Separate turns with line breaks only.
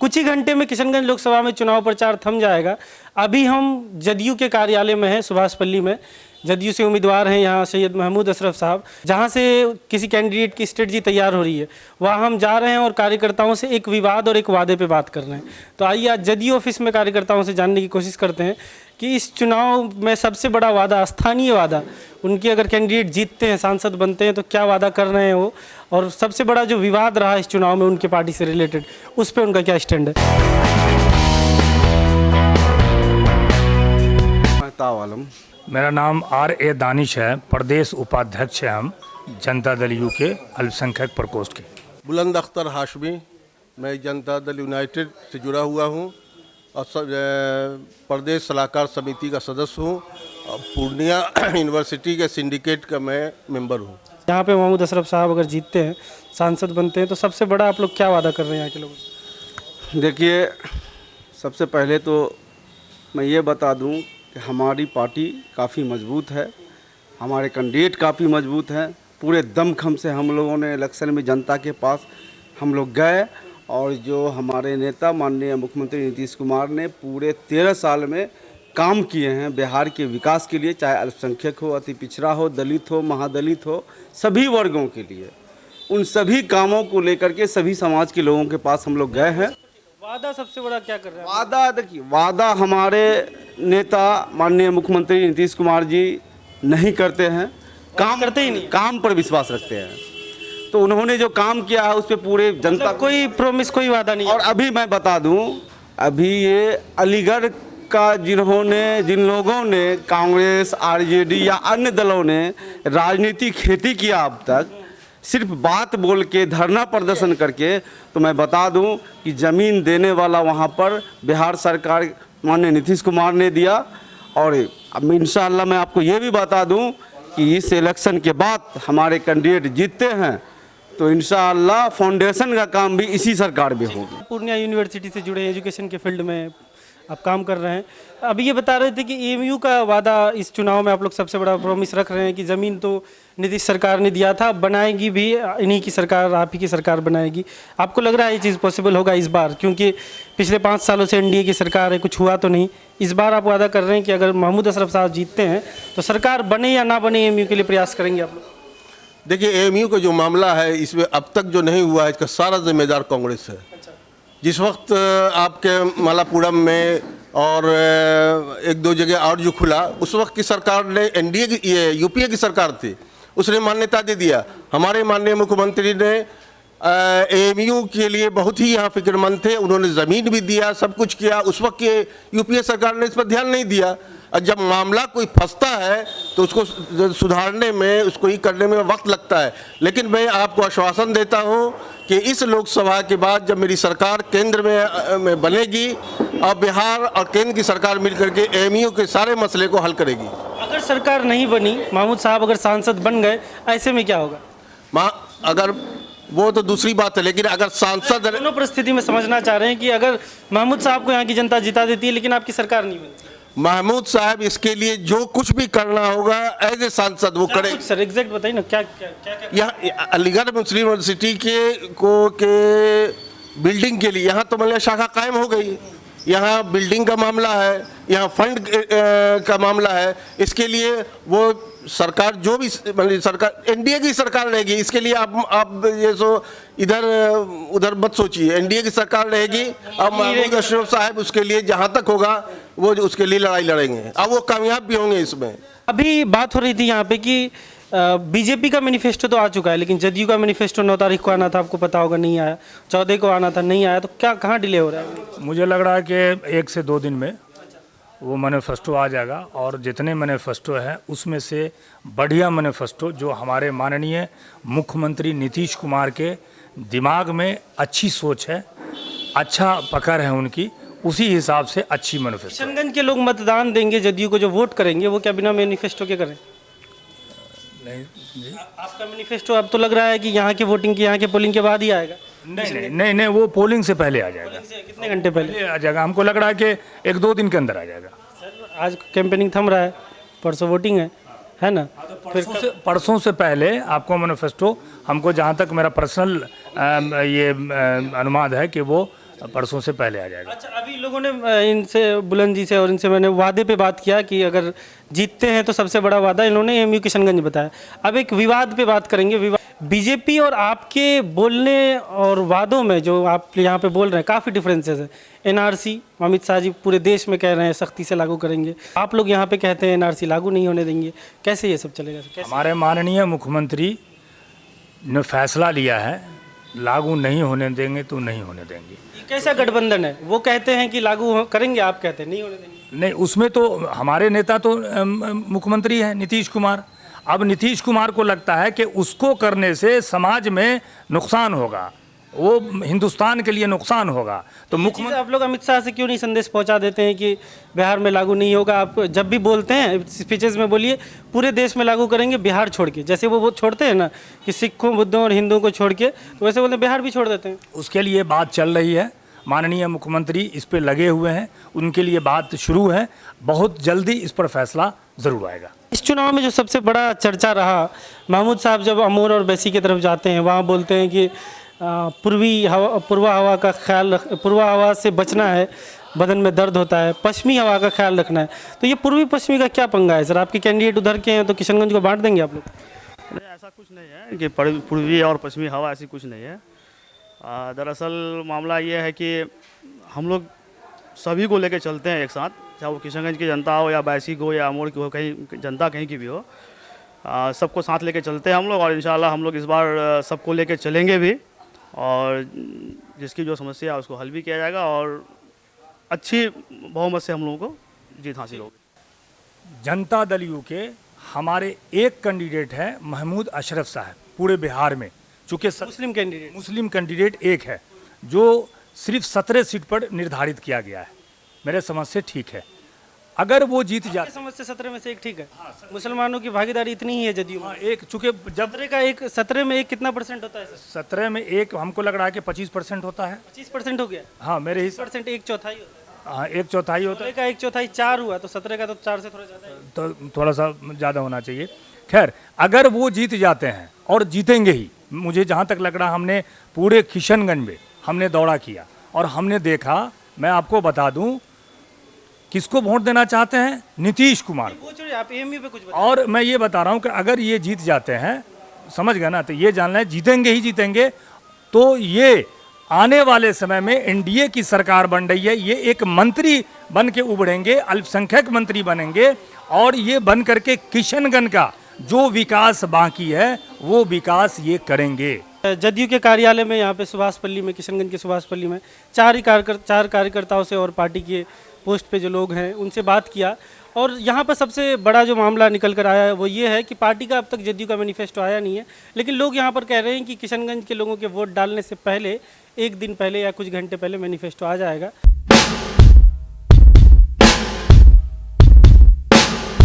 कुछ ही घंटे में किशनगंज लोकसभा में चुनाव प्रचार थम जाएगा। अभी हम जदयू के कार्यालय में हैं, सुभाषपल्ली में। जदयू से उम्मीदवार हैं यहाँ सैयद महमूद अशरफ साहब, जहाँ से किसी कैंडिडेट की स्ट्रेटजी तैयार हो रही है, वहाँ हम जा रहे हैं और कार्यकर्ताओं से एक विवाद और एक वादे पे बात कर रहे हैं। तो आइए आज जदयू ऑफिस में कार्यकर्ताओं से जानने की कोशिश करते हैं कि इस चुनाव में सबसे बड़ा वादा, स्थानीय वादा, उनके अगर कैंडिडेट जीतते हैं, सांसद बनते हैं तो क्या वादा कर रहे हैं वो, और सबसे बड़ा जो विवाद रहा इस चुनाव में उनके पार्टी से रिलेटेड, उस पर उनका क्या स्टैंड है।
आलम,
मेरा नाम R.A. दानिश है, प्रदेश उपाध्यक्ष है हम जनता दल यू के अल्पसंख्यक प्रकोष्ठ के।
बुलंद अख्तर हाशमी, मैं जनता दल यूनाइटेड से जुड़ा हुआ हूँ और प्रदेश सलाहकार समिति का सदस्य हूँ और पूर्णिया यूनिवर्सिटी के सिंडिकेट का मैं मेंबर हूँ।
यहाँ पे महमूद अशरफ साहब अगर जीतते हैं, सांसद बनते हैं, तो सबसे बड़ा आप लोग क्या वादा कर रहे हैं यहाँ के लोगों से?
देखिए, सबसे पहले तो मैं ये बता दूं कि हमारी पार्टी काफ़ी मजबूत है, हमारे कैंडिडेट काफ़ी मजबूत हैं। पूरे दमखम से हम लोगों ने इलेक्शन में जनता के पास हम लोग गए और जो हमारे नेता माननीय मुख्यमंत्री नीतीश कुमार ने पूरे 13 साल में काम किए हैं बिहार के विकास के लिए, चाहे अल्पसंख्यक हो, अति पिछड़ा हो, दलित हो, महादलित हो, सभी वर्गों के लिए, उन सभी कामों को लेकर के सभी समाज के लोगों के पास हम लोग गए हैं।
वादा सबसे बड़ा क्या कर रहे हैं?
वादा देखिए, वादा हमारे नेता माननीय मुख्यमंत्री नीतीश कुमार जी नहीं करते हैं, काम
करते ही नहीं,
काम पर विश्वास रखते हैं। तो उन्होंने जो काम किया है उस पर पूरे जनता
कोई प्रॉमिस, कोई वादा नहीं।
और अभी मैं बता दूं, अभी ये अलीगढ़ का जिन लोगों ने कांग्रेस, आरजेडी या अन्य दलों ने राजनीतिक खेती किया अब तक, सिर्फ बात बोल के, धरना प्रदर्शन करके, तो मैं बता दूं कि ज़मीन देने वाला वहां पर बिहार सरकार माननीय नीतीश कुमार ने दिया। और अब इंशाअल्लाह मैं आपको ये भी बता दूं कि इस इलेक्शन के बाद हमारे कैंडिडेट जीतते हैं तो इंशाअल्लाह फाउंडेशन का काम भी इसी सरकार में होगा।
पूर्णिया यूनिवर्सिटी से जुड़े एजुकेशन के फील्ड में आप काम कर रहे हैं। अभी ये बता रहे थे कि एएमयू का वादा इस चुनाव में आप लोग सबसे बड़ा प्रॉमिस रख रहे हैं कि ज़मीन तो नीतीश सरकार ने दिया था, बनाएगी भी इन्हीं की सरकार, आप ही की सरकार बनाएगी। आपको लग रहा है ये चीज़ पॉसिबल होगा इस बार? क्योंकि पिछले 5 सालों से एनडीए की सरकार है, कुछ हुआ तो नहीं। इस बार आप वादा कर रहे हैं कि अगर महमूद अशरफ साहब जीतते हैं तो सरकार बने या ना बने, एएमयू के लिए प्रयास करेंगे आप लोग?
देखिए, एएमयू का जो मामला है इसमें अब तक जो नहीं हुआ है इसका सारा जिम्मेदार कांग्रेस है। जिस वक्त आपके मालापुरम में और 1-2 जगह और जो खुला, उस वक्त की सरकार ने, एनडीए की, ये यूपीए की सरकार थी, उसने मान्यता दे दिया। हमारे माननीय मुख्यमंत्री ने एएमयू के लिए बहुत ही यहाँ फिक्रमंद थे, उन्होंने ज़मीन भी दिया, सब कुछ किया। उस वक्त के यूपीए सरकार ने इस पर ध्यान नहीं दिया। और जब मामला कोई फंसता है तो उसको सुधारने में, उसको ही करने में वक्त लगता है। लेकिन मैं आपको आश्वासन देता हूँ कि इस लोकसभा के बाद जब मेरी सरकार केंद्र में बनेगी और बिहार और केंद्र की सरकार मिलकर के एएमयू के सारे मसले को हल करेगी।
अगर सरकार नहीं बनी, महमूद साहब अगर सांसद बन गए, ऐसे में क्या होगा?
अगर वो तो दूसरी बात है, लेकिन अगर सांसद,
दोनों परिस्थिति में समझना चाह रहे हैं कि अगर महमूद साहब को यहाँ की जनता जिता देती है लेकिन आपकी सरकार नहीं बनती,
महमूद साहब इसके लिए जो कुछ भी करना होगा एज ए सांसद वो करे।
सर एग्जैक्ट बताइए ना, क्या क्या क्या, क्या?
यहाँ अलीगढ़ मुस्लिम यूनिवर्सिटी के बिल्डिंग के लिए यहाँ तो मतलब शाखा कायम हो गई। यहाँ बिल्डिंग का मामला है, यहाँ फंड का मामला है। इसके लिए वो सरकार जो भी, मतलब सरकार एनडीए की सरकार रहेगी, इसके लिए आप ये सो इधर उधर मत सोचिए। एनडीए की सरकार रहेगी। अब महमूद अशरफ साहब उसके लिए जहाँ तक होगा वो उसके लिए लड़ाई लड़ेंगे, अब वो कामयाब भी होंगे इसमें।
अभी बात हो रही थी यहाँ पे कि बीजेपी का मैनिफेस्टो तो आ चुका है, लेकिन जदयू का मैनिफेस्टो 9 तारीख को आना था, आपको पता होगा, नहीं आया। 14 को आना था, नहीं आया। तो क्या, कहाँ डिले हो रहा है?
मुझे लग रहा है कि 1 से 2 दिन में वो मैनिफेस्टो आ जाएगा। और जितने मैनिफेस्टो हैं उसमें से बढ़िया मैनिफेस्टो जो हमारे माननीय मुख्यमंत्री नीतीश कुमार के दिमाग में अच्छी सोच है, अच्छा पकड़ है उनकी, उसी हिसाब से अच्छी मैनिफेस्टो।
किशनगंज के लोग मतदान देंगे जदयू को, जो वोट करेंगे, वो क्या बिना मैनिफेस्टो के करें?
नहीं जी,
आपका मैनिफेस्टो अब तो लग रहा है कि यहाँ की वोटिंग की, यहाँ के पोलिंग के बाद ही आएगा।
नहीं, वो पोलिंग से पहले आ जाएगा।
कितने घंटे पहले
आ जाएगा? हमको लग रहा है कि 1-2 दिन के अंदर आ जाएगा।
सर आज कैंपेनिंग थम रहा है, परसों वोटिंग है ना?
फिर परसों से पहले आपको मैनिफेस्टो, हमको जहाँ तक मेरा पर्सनल ये अनुमान है कि वो परसों से पहले आ जाएगा।
अच्छा, अभी लोगों ने इनसे, बुलंद जी से और इनसे मैंने वादे पे बात किया कि अगर जीतते हैं तो सबसे बड़ा वादा इन्होंने एमयू किशनगंज बताया। अब एक विवाद पे बात करेंगे। विवाद बीजेपी और आपके बोलने और वादों में जो आप यहाँ पे बोल रहे हैं काफ़ी डिफरेंसेस है। एनआरसी अमित शाह जी पूरे देश में कह रहे हैं सख्ती से लागू करेंगे, आप लोग यहाँ पे कहते हैं एनआरसी लागू नहीं होने देंगे। कैसे ये सब चलेगा? कैसे?
हमारे माननीय मुख्यमंत्री ने फैसला लिया है, लागू नहीं होने देंगे तो नहीं होने देंगे।
ये कैसा गठबंधन है? वो कहते हैं कि लागू करेंगे, आप कहते हैं नहीं होने देंगे।
नहीं, उसमें तो हमारे नेता तो मुख्यमंत्री हैं नीतीश कुमार। अब नीतीश कुमार को लगता है कि उसको करने से समाज में नुकसान होगा, वो हिंदुस्तान के लिए नुकसान होगा। तो
मुख्यमंत्री आप लोग अमित शाह से क्यों नहीं संदेश पहुंचा देते हैं कि बिहार में लागू नहीं होगा? आप जब भी बोलते हैं स्पीचेस में बोलिए पूरे देश में लागू करेंगे बिहार छोड़ के, जैसे वो छोड़ते हैं ना कि सिखों, बुद्धों और हिंदुओं को छोड़ के, तो वैसे बोलते हैं बिहार भी छोड़ देते हैं।
उसके लिए बात चल रही है, माननीय मुख्यमंत्री इस पे लगे हुए हैं, उनके लिए बात शुरू है, बहुत जल्दी इस पर फैसला ज़रूर आएगा।
इस चुनाव में जो सबसे बड़ा चर्चा रहा, महमूद साहब जब अमूर और बैसी की तरफ जाते हैं वहाँ बोलते हैं कि पूर्वा हवा से बचना है, बदन में दर्द होता है, पश्चिमी हवा का ख्याल रखना है। तो ये पूर्वी पश्चिमी का क्या पंगा है सर? आपके कैंडिडेट उधर के हैं तो किशनगंज को बांट देंगे आप लोग?
नहीं, ऐसा कुछ नहीं है कि पूर्वी और पश्चिमी हवा ऐसी कुछ नहीं है। दरअसल मामला ये है कि हम लोग सभी को लेकर चलते हैं एक साथ, चाहे वो किशनगंज की जनता हो या बैसी को या अमूर की हो, कहीं जनता कहीं की भी हो, सबको साथ लेकर चलते हैं हम लोग। और इंशाल्लाह हम लोग इस बार सबको लेकर चलेंगे भी, और जिसकी जो समस्या है उसको हल भी किया जाएगा और अच्छी बहुमत से हम लोगों को जीत हासिल होगी।
जनता दल यू के हमारे एक कैंडिडेट है महमूद अशरफ साहब पूरे बिहार में, चूँकि मुस्लिम कैंडिडेट एक है जो सिर्फ 17 सीट पर निर्धारित किया गया है। मेरे समझ से ठीक है, अगर वो जीत जाए।
समझ से 17 में से एक ठीक है। मुसलमानों की भागीदारी इतनी ही है जदयू में।
एक चूँकि जब
17 में एक कितना परसेंट होता है सर?
17 में एक हमको लग रहा है कि 25% होता है।
25% हो गया?
हाँ, मेरे हिसाब
20% एक चौथाई होता है।
हाँ, एक चौथाई होता है।
का एक चौथाई 4 हुआ तो 17 का तो 4 से थोड़ा ज़्यादा है।
तो थोड़ा सा ज़्यादा होना चाहिए। खैर, अगर वो जीत जाते हैं और जीतेंगे ही, मुझे जहाँ तक लग रहा, हमने पूरे किशनगंज में हमने दौरा किया और हमने देखा, मैं आपको बता दूं किसको वोट देना चाहते हैं, नीतीश कुमार को।
आप एमयू पे कुछ
और मैं ये बता रहा हूं कि अगर ये जीत जाते हैं, समझ गए ना, तो ये जानना है जीतेंगे ही जीतेंगे। तो ये आने वाले समय में एनडीए की सरकार बन रही है, ये एक मंत्री बन के उभरेंगे, अल्पसंख्यक मंत्री बनेंगे और ये बन करके किशनगंज का जो विकास बाकी है वो विकास ये करेंगे।
जदयू के कार्यालय में यहाँ पे सुभाषपल्ली में, किशनगंज के सुभाषपल्ली में 4 कार्यकर्ताओं से और पार्टी के पोस्ट पे जो लोग हैं उनसे बात किया, और यहाँ पर सबसे बड़ा जो मामला निकल कर आया है वो ये है कि पार्टी का अब तक जदयू का मैनिफेस्टो आया नहीं है, लेकिन लोग यहाँ पर कह रहे हैं कि किशनगंज के लोगों के वोट डालने से पहले, एक दिन पहले या कुछ घंटे पहले मैनिफेस्टो आ जाएगा।